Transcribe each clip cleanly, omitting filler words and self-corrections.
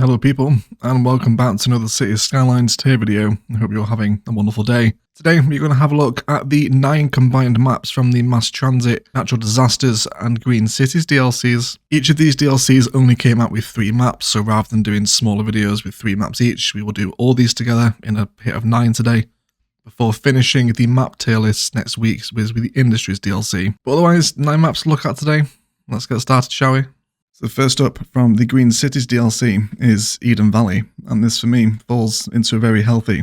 Hello people, and welcome back to another City Skylines tier video. I hope you're having a wonderful day. Today we're going to have a look at the 9 combined maps from the Mass Transit, Natural Disasters and Green Cities DLCs. Each of these DLCs only came out with 3 maps, so rather than doing smaller videos with 3 maps each, we will do all these together in a hit of 9 today, before finishing the map tier list next week with the Industries DLC. But otherwise, 9 maps to look at today. Let's get started, shall we? So first up from the Green Cities DLC is Eden Valley, and this for me falls into a very healthy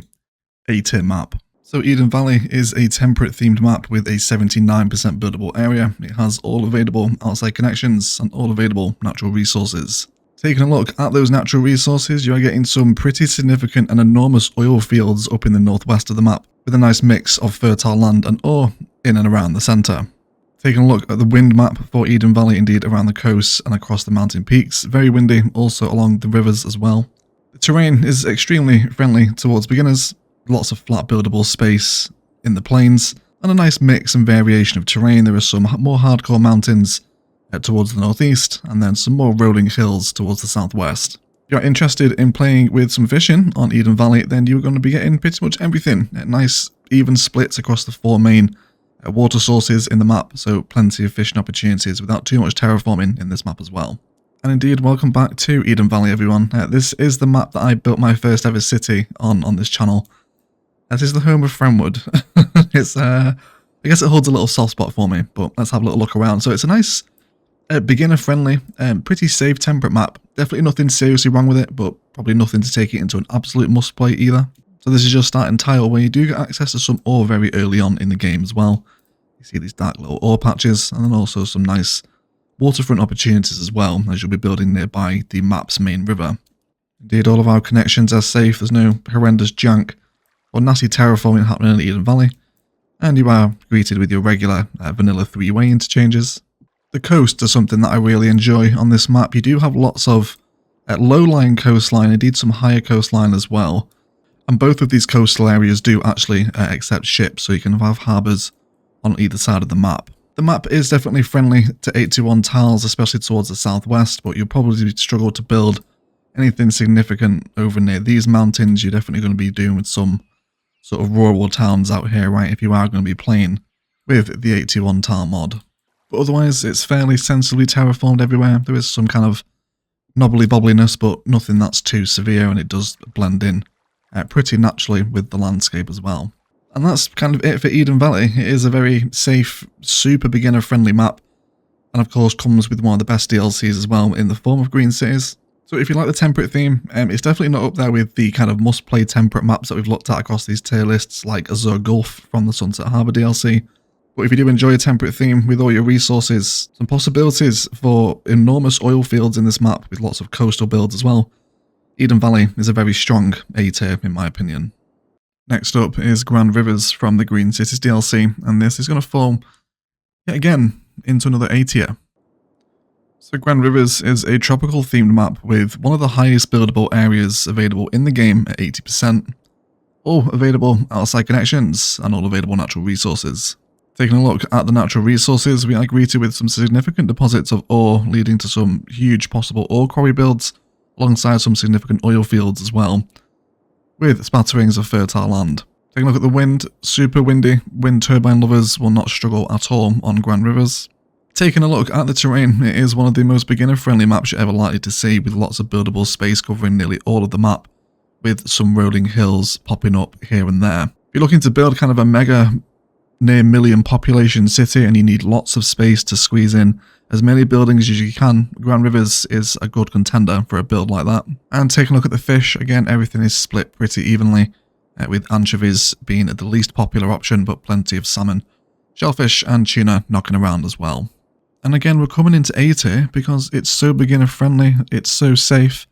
A-tier map. So Eden Valley is a temperate themed map with a 79% buildable area. It has all available outside connections and all available natural resources. Taking a look at those natural resources, you are getting some pretty significant and enormous oil fields up in the northwest of the map, with a nice mix of fertile land and ore in and around the centre. Taking a look at the wind map for Eden Valley, indeed around the coast and across the mountain peaks. Very windy, also along the rivers as well. The terrain is extremely friendly towards beginners, lots of flat buildable space in the plains, and a nice mix and variation of terrain. There are some more hardcore mountains towards the northeast, and then some more rolling hills towards the southwest. If you're interested in playing with some fishing on Eden Valley, then you're going to be getting pretty much everything. Nice even splits across the 4 main water sources in the map, so plenty of fishing opportunities without too much terraforming in this map as well. And indeed, welcome back to Eden Valley, everyone. This is the map that I built my first ever city on this channel. This is the home of Frenwood. I guess it holds a little soft spot for me, but let's have a little look around. So it's a nice, beginner-friendly, pretty safe temperate map. Definitely nothing seriously wrong with it, but probably nothing to take it into an absolute must-play either. So this is your starting tile, where you do get access to some ore very early on in the game as well. You see these dark little ore patches, and then also some nice waterfront opportunities as well, as you'll be building nearby the map's main river. Indeed, all of our connections are safe. There's no horrendous jank or nasty terraforming happening in Eden Valley, and you are greeted with your regular vanilla 3-way interchanges. The coast is something that I really enjoy on this map. You do have lots of low-lying coastline, indeed some higher coastline as well. And both of these coastal areas do actually accept ships, so you can have harbours on either side of the map. The map is definitely friendly to 821 tiles, especially towards the southwest, but you'll probably struggle to build anything significant over near these mountains. You're definitely going to be doing with some sort of rural towns out here, right, if you are going to be playing with the 821 tile mod. But otherwise, it's fairly sensibly terraformed everywhere. There is some kind of knobbly-bobbliness, but nothing that's too severe, and it does blend in pretty naturally with the landscape as well. And that's kind of it for Eden Valley. It is a very safe, super beginner friendly map, and of course comes with one of the best DLCs as well in the form of Green Cities. So if you like the temperate theme, it's definitely not up there with the kind of must play temperate maps that we've looked at across these tier lists, like Azure Gulf from the Sunset Harbour DLC. But if you do enjoy a temperate theme with all your resources, some possibilities for enormous oil fields in this map with lots of coastal builds as well, Eden Valley is a very strong A-tier in my opinion. Next up is Grand Rivers from the Green Cities DLC, and this is going to fall, yet again, into another A-tier. So Grand Rivers is a tropical themed map with one of the highest buildable areas available in the game at 80%, all available outside connections and all available natural resources. Taking a look at the natural resources, we are greeted with some significant deposits of ore leading to some huge possible ore quarry builds, alongside some significant oil fields as well, with spatterings of fertile land. Taking a look at the wind, super windy, wind turbine lovers will not struggle at all on Grand Rivers. Taking a look at the terrain, it is one of the most beginner friendly maps you're ever likely to see, with lots of buildable space covering nearly all of the map, with some rolling hills popping up here and there. If you're looking to build kind of a mega near million population city and you need lots of space to squeeze in as many buildings as you can, Grand Rivers is a good contender for a build like that. And taking a look at the fish, again everything is split pretty evenly, with anchovies being the least popular option, but plenty of salmon, shellfish and tuna knocking around as well. And again, we're coming into A tier because it's so beginner friendly, it's so safe,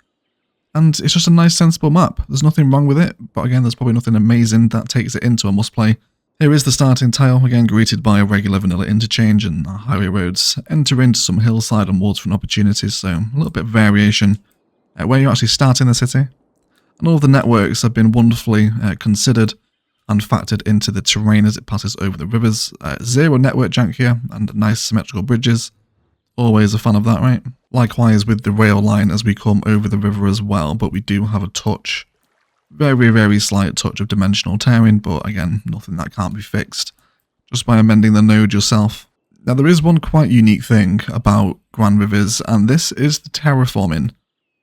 and it's just a nice sensible map. There's nothing wrong with it, but again there's probably nothing amazing that takes it into a must play. Here is the starting tile, again greeted by a regular vanilla interchange and highway roads. Enter into some hillside and waterfront opportunities, so a little bit of variation where you actually start in the city. And all of the networks have been wonderfully considered and factored into the terrain as it passes over the rivers. Zero network jank here, and nice symmetrical bridges. Always a fan of that, right? Likewise with the rail line as we come over the river as well, but we do have a touch, very, very slight touch of dimensional tearing, but again, nothing that can't be fixed just by amending the node yourself. Now there is one quite unique thing about Grand Rivers, and this is the terraforming.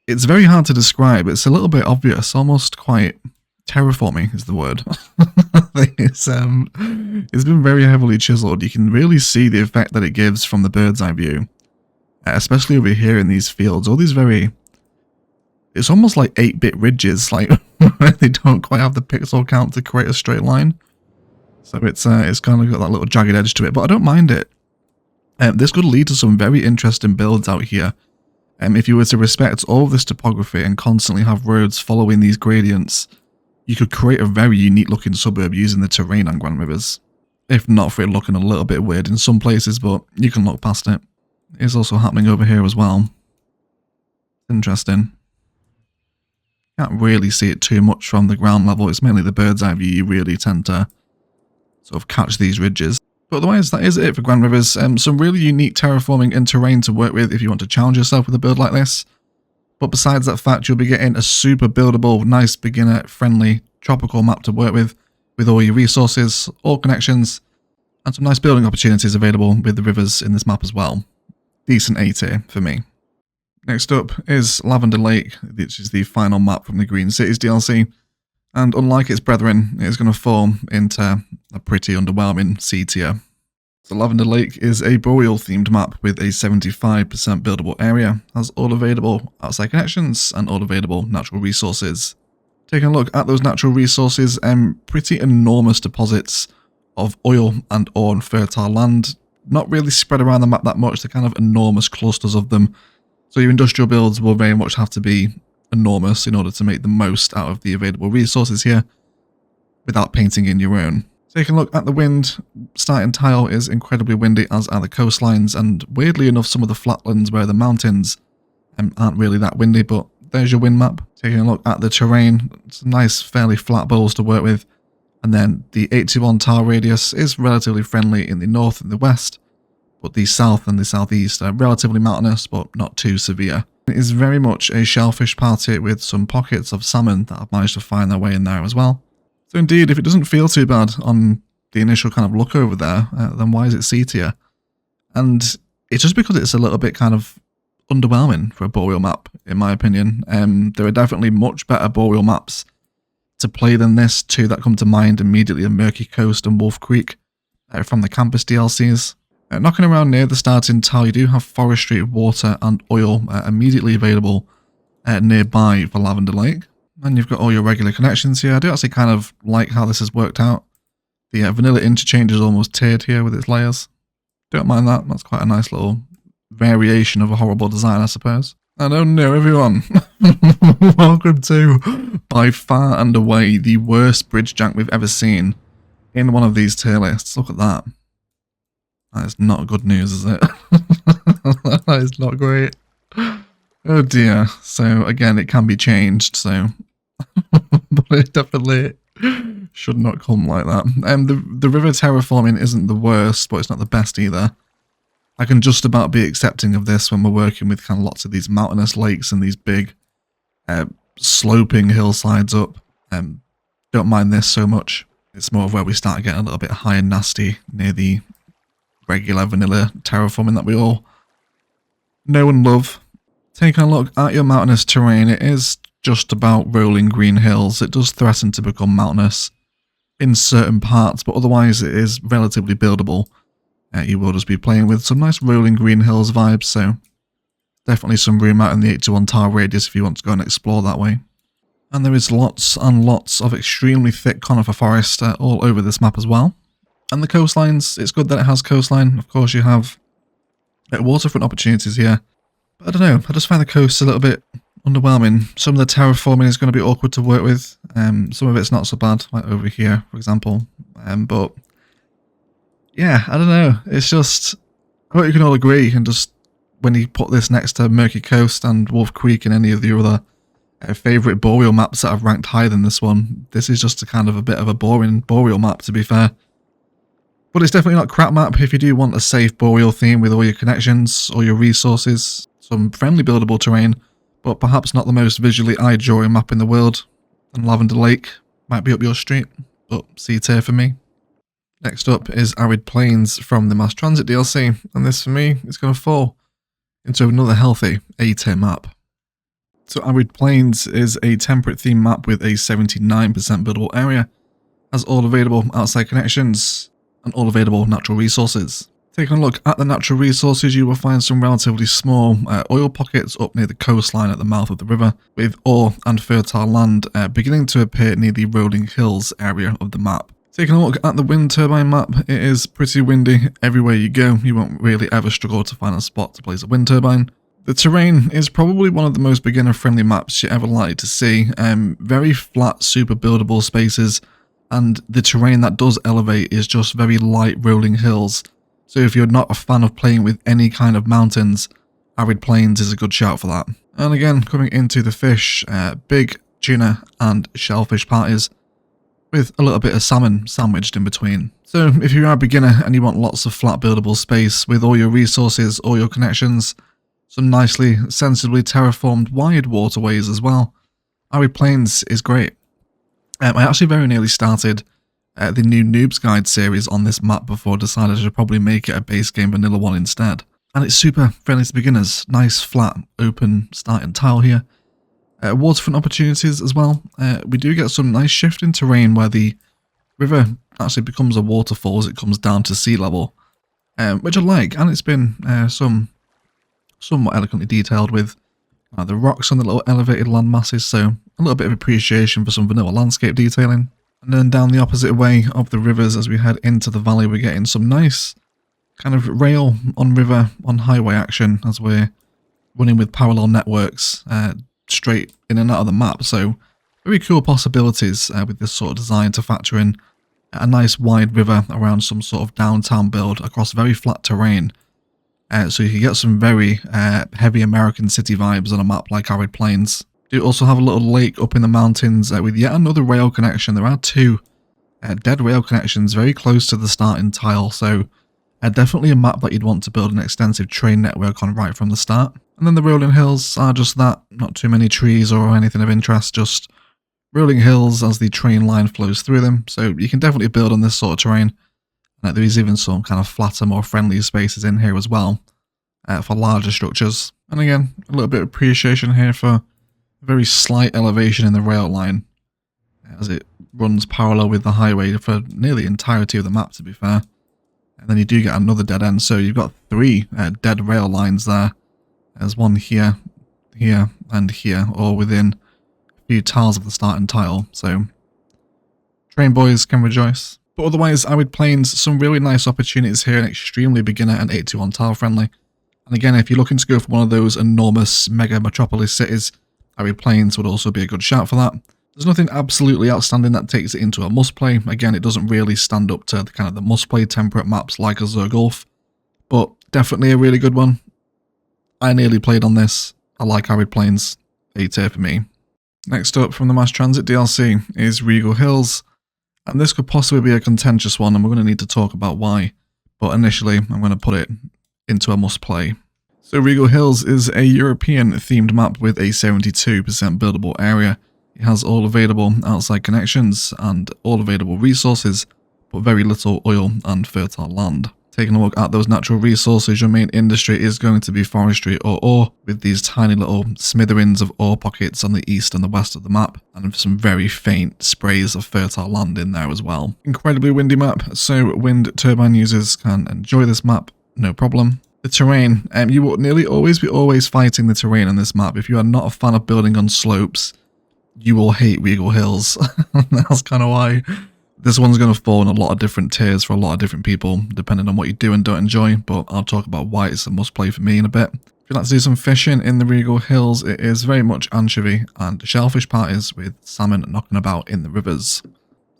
It's very hard to describe, it's a little bit obvious, almost quite terraforming is the word. It's been very heavily chiseled. You can really see the effect that it gives from the bird's eye view, especially over here in these fields. All these it's almost like 8-bit ridges, like they don't quite have the pixel count to create a straight line. So it's kind of got that little jagged edge to it, but I don't mind it. This could lead to some very interesting builds out here. If you were to respect all of this topography and constantly have roads following these gradients, you could create a very unique looking suburb using the terrain on Grand Rivers. If not for it looking a little bit weird in some places, but you can look past it. It's also happening over here as well. Interesting. Can't really see it too much from the ground level. It's mainly the bird's eye view you really tend to sort of catch these ridges. But otherwise, that is it for Grand Rivers. Some really unique terraforming and terrain to work with if you want to challenge yourself with a build like this. But besides that fact, you'll be getting a super buildable, nice beginner-friendly tropical map to work with all your resources, all connections, and some nice building opportunities available with the rivers in this map as well. Decent A tier for me. Next up is LavenderLake, which is the final map from the Green Cities DLC. And unlike its brethren, it is going to fall into a pretty underwhelming C tier. So LavenderLake is a boreal-themed map with a 75% buildable area, has all available outside connections and all available natural resources. Taking a look at those natural resources, pretty enormous deposits of oil and ore and fertile land, not really spread around the map that much, they're kind of enormous clusters of them. So your industrial builds will very much have to be enormous in order to make the most out of the available resources here without painting in your own. Taking a look at the wind, starting tile is incredibly windy, as are the coastlines, and weirdly enough some of the flatlands where the mountains aren't really that windy, but there's your wind map. Taking a look at the terrain, it's nice fairly flat bowls to work with, and then the 81 tile radius is relatively friendly in the north and the west, but the south and the southeast are relatively mountainous but not too severe. It is very much a shellfish party with some pockets of salmon that have managed to find their way in there as well. So indeed, if it doesn't feel too bad on the initial kind of look over there, then why is it C tier? And it's just because it's a little bit kind of underwhelming for a boreal map, in my opinion. There are definitely much better boreal maps to play than this. Two that come to mind immediately are Murky Coast and Wolf Creek from the Campus DLCs. Knocking around near the starting tile, you do have forestry, water and oil immediately available nearby for LavenderLake. And you've got all your regular connections here. I do actually kind of like how this has worked out. The vanilla interchange is almost tiered here with its layers. Don't mind that. That's quite a nice little variation of a horrible design, I suppose. And oh no, everyone. Welcome to, by far and away, the worst bridge jank we've ever seen in one of these tier lists. Look at that. That is not good news, is it? That is not great. Oh dear. So again, it can be changed, so... but it definitely should not come like that. The river terraforming isn't the worst, but it's not the best either. I can just about be accepting of this when we're working with kind of lots of these mountainous lakes and these big sloping hillsides up. Don't mind this so much. It's more of where we start getting a little bit high and nasty near the regular vanilla terraforming that we all know and love. Taking a look at your mountainous terrain, it is just about rolling green hills. It does threaten to become mountainous in certain parts, but otherwise it is relatively buildable. You will just be playing with some nice rolling green hills vibes, so definitely some room out in the 81 tile radius if you want to go and explore that way. And there is lots and lots of extremely thick conifer forest all over this map as well. And the coastlines, it's good that it has coastline. Of course you have waterfront opportunities here. But I don't know, I just find the coast a little bit underwhelming. Some of the terraforming is going to be awkward to work with. Some of it's not so bad, like over here, for example. But yeah, I don't know. It's just, I hope you can all agree, and just when you put this next to Murky Coast and Wolf Creek and any of the other favourite boreal maps that I've ranked higher than this one, this is just a kind of a bit of a boring boreal map, to be fair. But it's definitely not a crap map if you do want a safe boreal theme with all your connections, all your resources. some friendly buildable terrain, but perhaps not the most visually eye-drawing map in the world. And LavenderLake might be up your street, but C tier for me. Next up is Arid Plains from the Mass Transit DLC, and this for me is going to fall into another healthy A tier map. So Arid Plains is a temperate theme map with a 79% buildable area, has all available outside connections, and all available natural resources. Taking a look at the natural resources, you will find some relatively small oil pockets up near the coastline at the mouth of the river, with ore and fertile land beginning to appear near the Rolling Hills area of the map. Taking a look at the wind turbine map, it is pretty windy everywhere you go. You won't really ever struggle to find a spot to place a wind turbine. The terrain is probably one of the most beginner-friendly maps you're ever likely to see. Very flat, super buildable spaces, and the terrain that does elevate is just very light rolling hills. So if you're not a fan of playing with any kind of mountains, Arid Plains is a good shout for that. And again, coming into the fish, big tuna and shellfish parties, with a little bit of salmon sandwiched in between. So if you're a beginner and you want lots of flat buildable space with all your resources, all your connections, some nicely, sensibly terraformed wide waterways as well, Arid Plains is great. I actually very nearly started the new Noob's Guide series on this map before I decided I should probably make it a base game vanilla one instead. And it's super friendly to beginners. Nice, flat, open starting tile here. Waterfront opportunities as well. We do get some nice shift in terrain where the river actually becomes a waterfall as it comes down to sea level, which I like, and it's been somewhat elegantly detailed with the rocks and the little elevated land masses, so a little bit of appreciation for some vanilla landscape detailing. And then down the opposite way of the rivers as we head into the valley, we're getting some nice kind of rail on river on highway action as we're running with parallel networks straight in and out of the map. So very cool possibilities with this sort of design to factor in a nice wide river around some sort of downtown build across very flat terrain. So you can get some very heavy American city vibes on a map like Arid Plains. You also have a little lake up in the mountains with yet another rail connection. There are two dead rail connections very close to the starting tile, so definitely a map that you'd want to build an extensive train network on right from the start. And then the rolling hills are just that, not too many trees or anything of interest, just rolling hills as the train line flows through them, so you can definitely build on this sort of terrain. There is even some kind of flatter, more friendly spaces in here as well for larger structures. And again, a little bit of appreciation here for a very slight elevation in the rail line as it runs parallel with the highway for nearly the entirety of the map, to be fair. And then you do get another dead end, so you've got three dead rail lines there. There's one here, here, and here, all within a few tiles of the starting tile, so train boys can rejoice. But otherwise, Arid Plains, some really nice opportunities here and extremely beginner and 8-to-1 tile friendly. And again, if you're looking to go for one of those enormous mega metropolis cities, Arid Plains would also be a good shout for that. There's nothing absolutely outstanding that takes it into a must play. Again, it doesn't really stand up to the kind of the must play temperate maps like Azure Gulf, but definitely a really good one. I nearly played on this. I like Arid Plains. A tier for me. Next up from the Mass Transit DLC is Regal Hills. And this could possibly be a contentious one, and we're going to need to talk about why. But initially, I'm going to put it into a must-play. So Regal Hills is a European-themed map with a 72% buildable area. It has all available outside connections and all available resources, but very little oil and fertile land. Taking a look at those natural resources, your main industry is going to be forestry or ore, with these tiny little smithereens of ore pockets on the east and the west of the map, and some very faint sprays of fertile land in there as well. Incredibly windy map, so wind turbine users can enjoy this map, no problem. The terrain, you will nearly always be fighting the terrain on this map. If you are not a fan of building on slopes, you will hate Regal Hills. That's kind of why. This one's going to fall in a lot of different tiers for a lot of different people, depending on what you do and don't enjoy, but I'll talk about why it's a must-play for me in a bit. If you'd like to do some fishing in the Regal Hills, it is very much anchovy and shellfish parties with salmon knocking about in the rivers.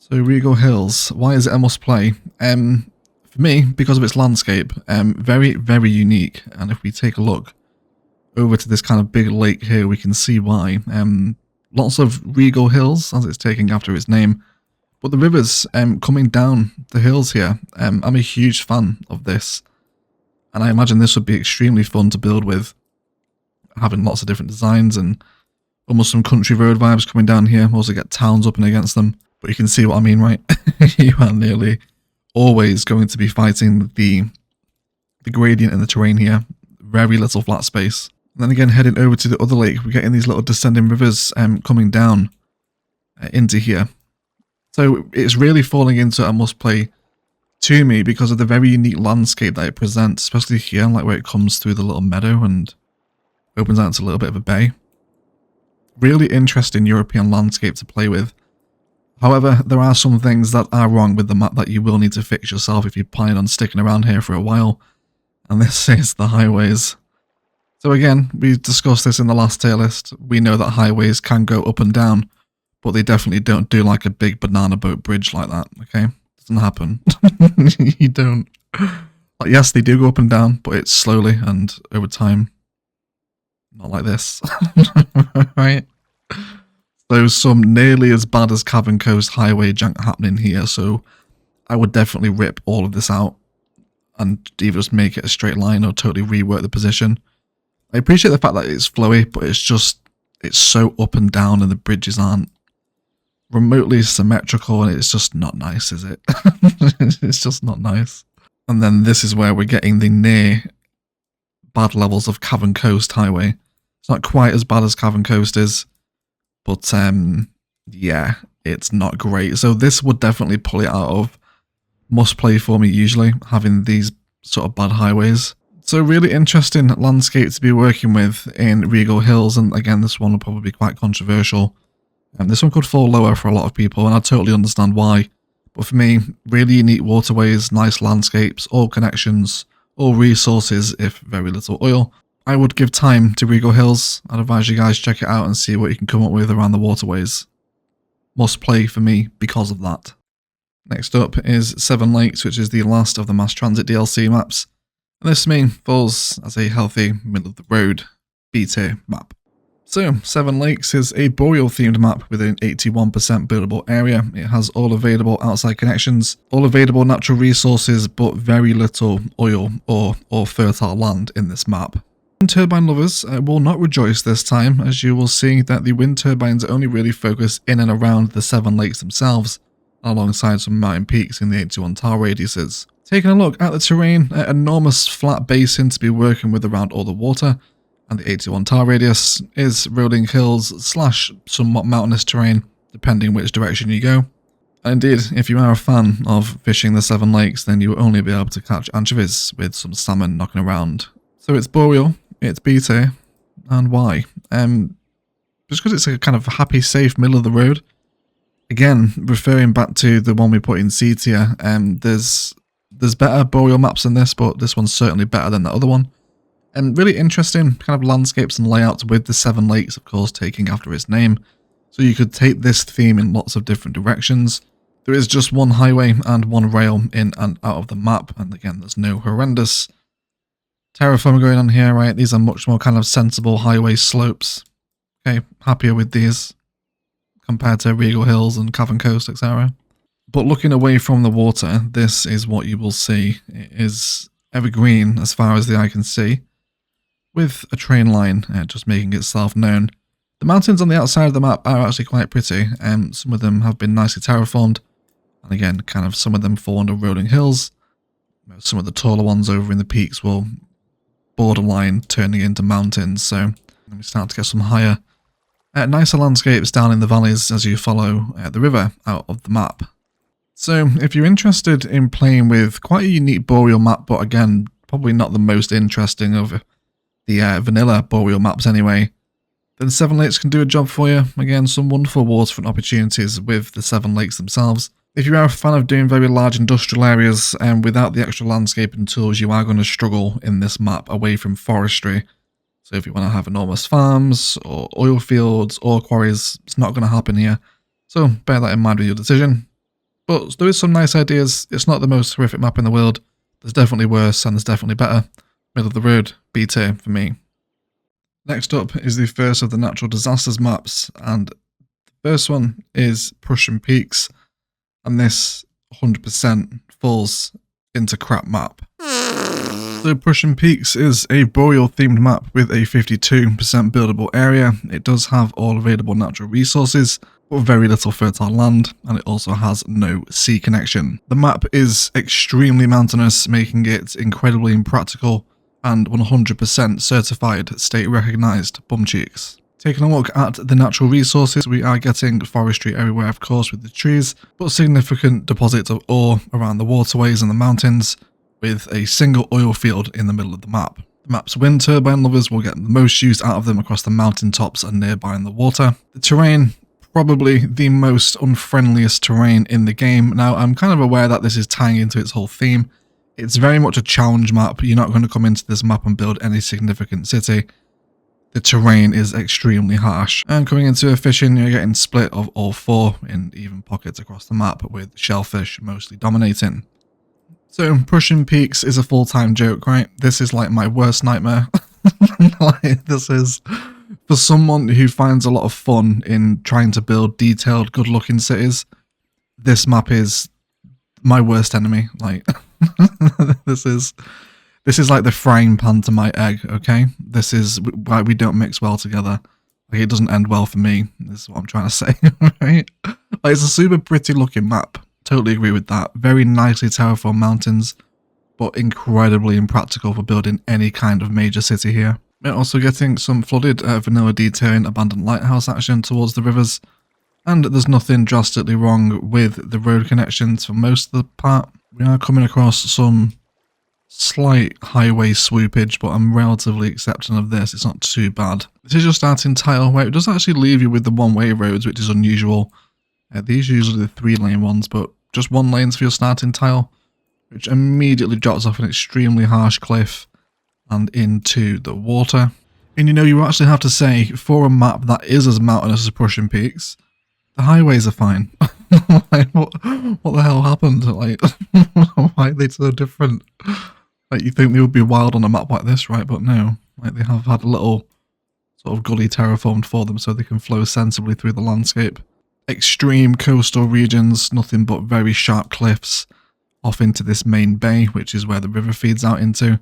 So Regal Hills, why is it a must-play? For me, because of its landscape, very, very unique, and if we take a look over to this kind of big lake here, we can see why. Lots of Regal Hills, as it's taking after its name. But the rivers coming down the hills here, I'm a huge fan of this. And I imagine this would be extremely fun to build with. having lots of different designs and almost some country road vibes coming down here. Also get towns up and against them. But you can see what I mean, right? You are nearly always going to be fighting the gradient in the terrain here. Very little flat space. And then again, heading over to the other lake, we're getting these little descending rivers coming down into here. So it's really falling into a must play to me because of the very unique landscape that it presents, especially here, like where it comes through the little meadow and opens out into a little bit of a bay. Really interesting European landscape to play with. However, there are some things that are wrong with the map that you will need to fix yourself if you plan on sticking around here for a while. And this is the highways. So again, we discussed this in the last tier list. We know that highways can go up and down, but they definitely don't do like a big banana boat bridge like that, okay? Doesn't happen. You don't. Like, yes, they do go up and down, but it's slowly and over time. Not like this. Right? There's some nearly as bad as Cavern Coast highway jank happening here, so I would definitely rip all of this out and either just make it a straight line or totally rework the position. I appreciate the fact that it's flowy, but it's so up and down and the bridges aren't remotely symmetrical and it's just not nice, is it? It's just not nice. And then this is where we're getting the near bad levels of Cavern Coast highway. It's not quite as bad as Cavern Coast is, but yeah, it's not great. So this would definitely pull it out of must play for me usually, having these sort of bad highways. So really interesting landscape to be working with in Regal Hills, and again this one will probably be quite controversial. This one could fall lower for a lot of people, and I totally understand why. But for me, really unique waterways, nice landscapes, all connections, all resources, if very little oil. I would give time to Regal Hills. I'd advise you guys check it out and see what you can come up with around the waterways. Must play for me because of that. Next up is Seven Lakes, which is the last of the Mass Transit DLC maps. And this to me falls as a healthy middle of the road B tier map. So, Seven Lakes is a boreal themed map with an 81% buildable area. It has all available outside connections, all available natural resources, but very little oil or fertile land in this map. Wind turbine lovers will not rejoice this time, as you will see that the wind turbines only really focus in and around the Seven Lakes themselves, alongside some mountain peaks in the 81 tile radiuses. Taking a look at the terrain, an enormous flat basin to be working with around all the water, and the 81 tile radius is rolling hills / somewhat mountainous terrain, depending which direction you go. And indeed, if you are a fan of fishing the Seven Lakes, then you will only be able to catch anchovies with some salmon knocking around. So it's boreal, it's B tier, and why? Just because it's a kind of happy, safe middle of the road. Again, referring back to the one we put in C tier, there's better boreal maps than this, but this one's certainly better than the other one. And really interesting kind of landscapes and layouts with the Seven Lakes, of course, taking after its name. So you could take this theme in lots of different directions. There is just one highway and one rail in and out of the map, and again, there's no horrendous terraform going on here, right? These are much more kind of sensible highway slopes. Okay, happier with these compared to Regal Hills and Cavern Coast, etc. But looking away from the water, this is what you will see. It is evergreen as far as the eye can see, with a train line just making itself known. The mountains on the outside of the map are actually quite pretty, and some of them have been nicely terraformed, and again, kind of some of them fall under rolling hills. Some of the taller ones over in the peaks will borderline turning into mountains, so we start to get some higher, nicer landscapes down in the valleys as you follow the river out of the map. So if you're interested in playing with quite a unique boreal map, but again, probably not the most interesting of the vanilla boreal maps anyway, then Seven Lakes can do a job for you. Again, some wonderful waterfront opportunities with the Seven Lakes themselves. If you are a fan of doing very large industrial areas and without the extra landscaping tools, you are going to struggle in this map away from forestry. So if you want to have enormous farms or oil fields or quarries, it's not going to happen here. So bear that in mind with your decision. But there is some nice ideas. It's not the most horrific map in the world. There's definitely worse and there's definitely better. Middle of the road, B tier for me. Next up is the first of the natural disasters maps, and the first one is Prussian Peaks, and this 100% falls into crap map. So Prussian Peaks is a boreal themed map with a 52% buildable area. It does have all available natural resources, but very little fertile land, and it also has no sea connection. The map is extremely mountainous, making it incredibly impractical and 100% certified state recognised bum cheeks. Taking a look at the natural resources, we are getting forestry everywhere, of course, with the trees, but significant deposits of ore around the waterways and the mountains, with a single oil field in the middle of the map. The map's wind turbine lovers will get the most use out of them across the mountain tops and nearby in the water. The terrain, probably the most unfriendliest terrain in the game. Now, I'm kind of aware that this is tying into its whole theme. It's very much a challenge map. You're not going to come into this map and build any significant city. The terrain is extremely harsh. And coming into fishing, you're getting split of all four in even pockets across the map, with shellfish mostly dominating. So, Prussian Peaks is a full-time joke, right? This is like my worst nightmare. This is, for someone who finds a lot of fun in trying to build detailed, good-looking cities, this map is my worst enemy. Like, this is like the frying pan to my egg, okay? This is why we don't mix well together. Like, it doesn't end well for me. This is what I'm trying to say, right? Like, it's a super pretty looking map. Totally agree with that. Very nicely terraformed mountains, but incredibly impractical for building any kind of major city here. We're also getting some flooded vanilla detailing abandoned lighthouse action towards the rivers, and there's nothing drastically wrong with the road connections for most of the part. We are coming across some slight highway swoopage, but I'm relatively accepting of this. It's not too bad. This is your starting tile, where it does actually leave you with the one-way roads, which is unusual. These are usually the 3-lane ones, but just 1 lane's for your starting tile, which immediately drops off an extremely harsh cliff and into the water. And you actually have to say, for a map that is as mountainous as Prussian Peaks, the highways are fine. Like, what the hell happened? Like, why are they so different? Like, you think they would be wild on a map like this, right? But no, like, they have had a little sort of gully terraformed for them so they can flow sensibly through the landscape. Extreme coastal regions, nothing but very sharp cliffs off into this main bay, which is where the river feeds out into.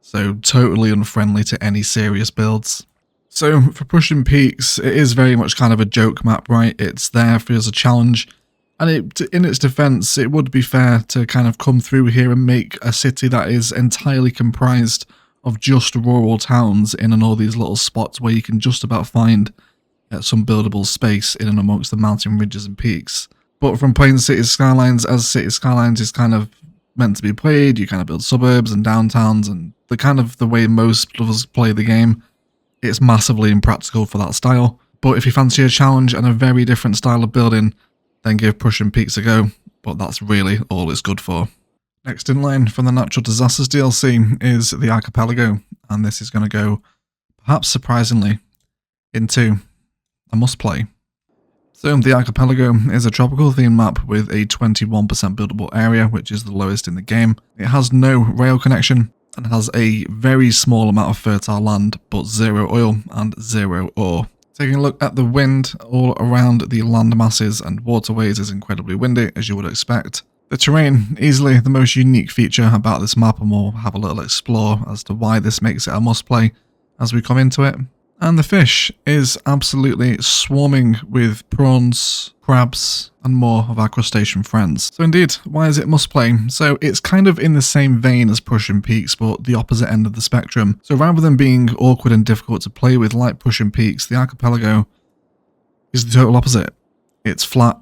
So totally unfriendly to any serious builds. So for Prussian Peaks, it is very much kind of a joke map, right? It's there for as a challenge, and in its defense, it would be fair to kind of come through here and make a city that is entirely comprised of just rural towns in and all these little spots where you can just about find some buildable space in and amongst the mountain ridges and peaks. But from playing Cities Skylines, as Cities Skylines is kind of meant to be played, you kind of build suburbs and downtowns, and the way most of us play the game, it's massively impractical for that style. But if you fancy a challenge and a very different style of building, then give Prussian Peaks a go, but that's really all it's good for. Next in line from the Natural Disasters DLC is the Archipelago, and this is going to go, perhaps surprisingly, into a must-play. So the Archipelago is a tropical themed map with a 21% buildable area, which is the lowest in the game. It has no rail connection and has a very small amount of fertile land, but 0 oil and 0 ore. Taking a look at the wind, all around the land masses and waterways is incredibly windy, as you would expect. The terrain, easily the most unique feature about this map, and we'll have a little explore as to why this makes it a must-play as we come into it. And the fish is absolutely swarming with prawns, crabs, and more of our crustacean friends. So indeed, why is it must play? So it's kind of in the same vein as Prussian Peaks, but the opposite end of the spectrum. So rather than being awkward and difficult to play with like Prussian Peaks, the Archipelago is the total opposite. It's flat,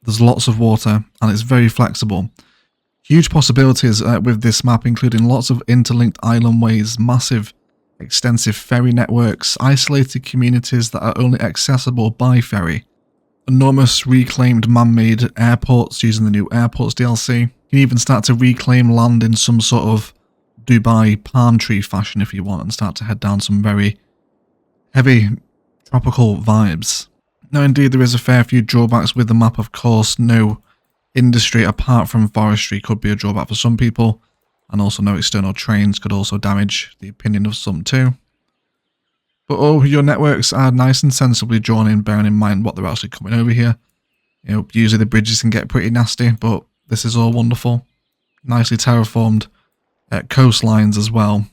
there's lots of water, and it's very flexible. Huge possibilities with this map, including lots of interlinked island ways, massive extensive ferry networks, isolated communities that are only accessible by ferry, enormous reclaimed man-made airports using the new Airports DLC. You can even start to reclaim land in some sort of Dubai palm tree fashion if you want, and start to head down some very heavy tropical vibes. Now indeed there is a fair few drawbacks with the map, of course. No industry apart from forestry could be a drawback for some people, and also no external trains could also damage the opinion of some too. But all your networks are nice and sensibly drawn in, bearing in mind what they're actually coming over here. You know, usually the bridges can get pretty nasty, but this is all wonderful. Nicely terraformed, coastlines as well.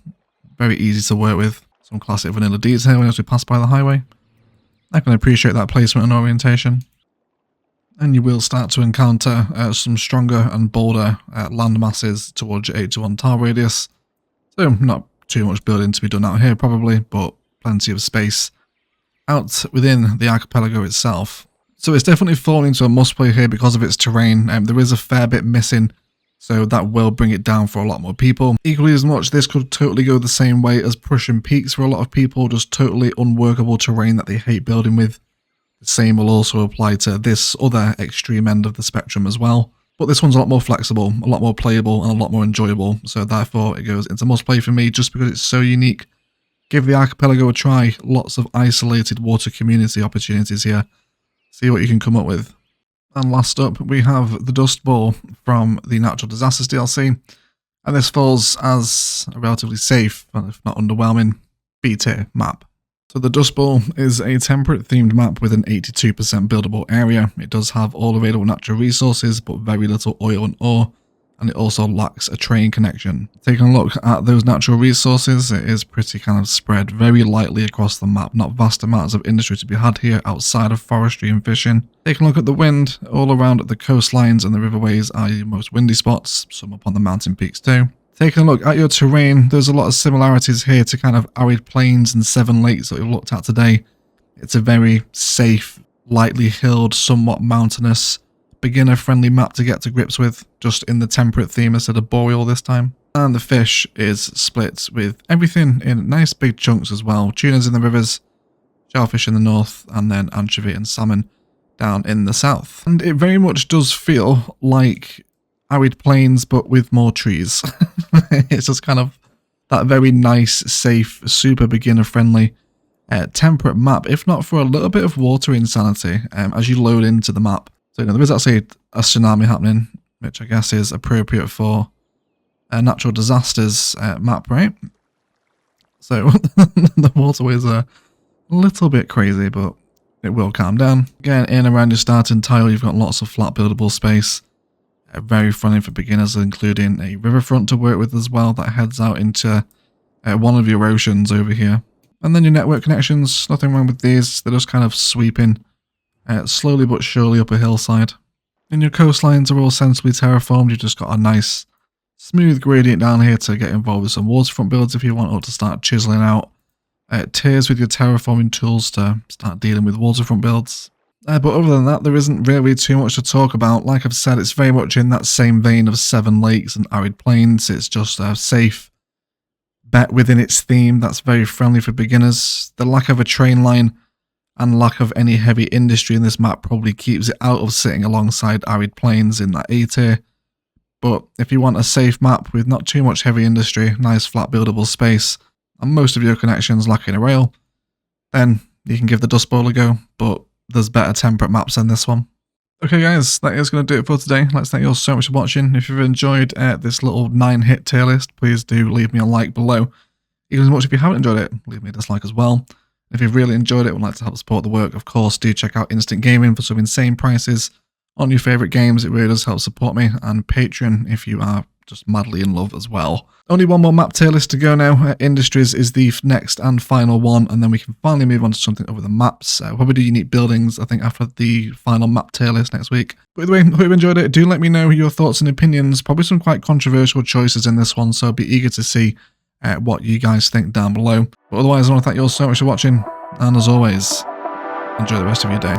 Very easy to work with. Some classic vanilla detail as we pass by the highway. I can appreciate that placement and orientation. And you will start to encounter some stronger and bolder land masses towards your 8 to 1 tile radius. So not too much building to be done out here probably, but plenty of space out within the archipelago itself. So it's definitely fallen into a must play here because of its terrain. There is a fair bit missing, so that will bring it down for a lot more people. Equally as much, this could totally go the same way as Prussian Peaks for a lot of people, just totally unworkable terrain that they hate building with. The same will also apply to this other extreme end of the spectrum as well. But this one's a lot more flexible, a lot more playable, and a lot more enjoyable, so therefore it goes into must play for me just because it's so unique. Give the archipelago a try, lots of isolated water community opportunities here. See what you can come up with. And last up, we have the Dust Bowl from the Natural Disasters DLC, and this falls as a relatively safe, if not underwhelming, B tier map. So the Dust Bowl is a temperate themed map with an 82% buildable area. It does have all available natural resources, but very little oil and ore, and it also lacks a train connection. Taking a look at those natural resources, it is pretty kind of spread very lightly across the map. Not vast amounts of industry to be had here outside of forestry and fishing. Taking a look at the wind, all around the coastlines and the riverways are your most windy spots, some up on the mountain peaks too. Taking a look at your terrain, there's a lot of similarities here to kind of Arid Plains and Seven Lakes that we've looked at today. It's a very safe, lightly hilled, somewhat mountainous, beginner-friendly map to get to grips with, just in the temperate theme instead of boreal this time. And the fish is split with everything in nice big chunks as well. Tunas in the rivers, shellfish in the north, and then anchovy and salmon down in the south. And it very much does feel like Arid Plains, but with more trees. It's just kind of that very nice, safe, super beginner-friendly, temperate map, if not for a little bit of water insanity as you load into the map. So there is actually a tsunami happening, which I guess is appropriate for a natural disasters map, right? So the waterways are a little bit crazy, but it will calm down. Again, in and around your starting tile, you've got lots of flat buildable space. Very friendly for beginners, including a riverfront to work with as well that heads out into one of your oceans over here. And then your network connections, nothing wrong with these. They're just kind of sweeping slowly but surely up a hillside. And your coastlines are all sensibly terraformed. You've just got a nice smooth gradient down here to get involved with some waterfront builds if you want, or to start chiseling out tiers with your terraforming tools to start dealing with waterfront builds. But other than that, there isn't really too much to talk about. Like I've said, it's very much in that same vein of Seven Lakes and Arid Plains. It's just a safe bet within its theme that's very friendly for beginners. The lack of a train line and lack of any heavy industry in this map probably keeps it out of sitting alongside Arid Plains in that A tier. But if you want a safe map with not too much heavy industry, nice flat buildable space, and most of your connections lacking a rail, then you can give the Dust Bowl a go, but there's better temperate maps than this one. Okay guys, that is going to do it for today. Let's thank you all so much for watching. If you've enjoyed this little 9-hit tier list, please do leave me a like below. Even as much if you haven't enjoyed it, leave me a dislike as well. If you've really enjoyed it and would like to help support the work, of course, do check out InstantGaming for some insane prices on your favourite games. It really does help support me. And Patreon if you are just madly in love as well. Only one more map tier list to go now. Industries is the next and final one, and then we can finally move on to something other than maps. Probably do unique buildings, I think, after the final map tier list next week. But either way, hope you enjoyed it. Do let me know your thoughts and opinions. Probably some quite controversial choices in this one, so I'll be eager to see what you guys think down below. But otherwise, I want to thank you all so much for watching, and as always, enjoy the rest of your day.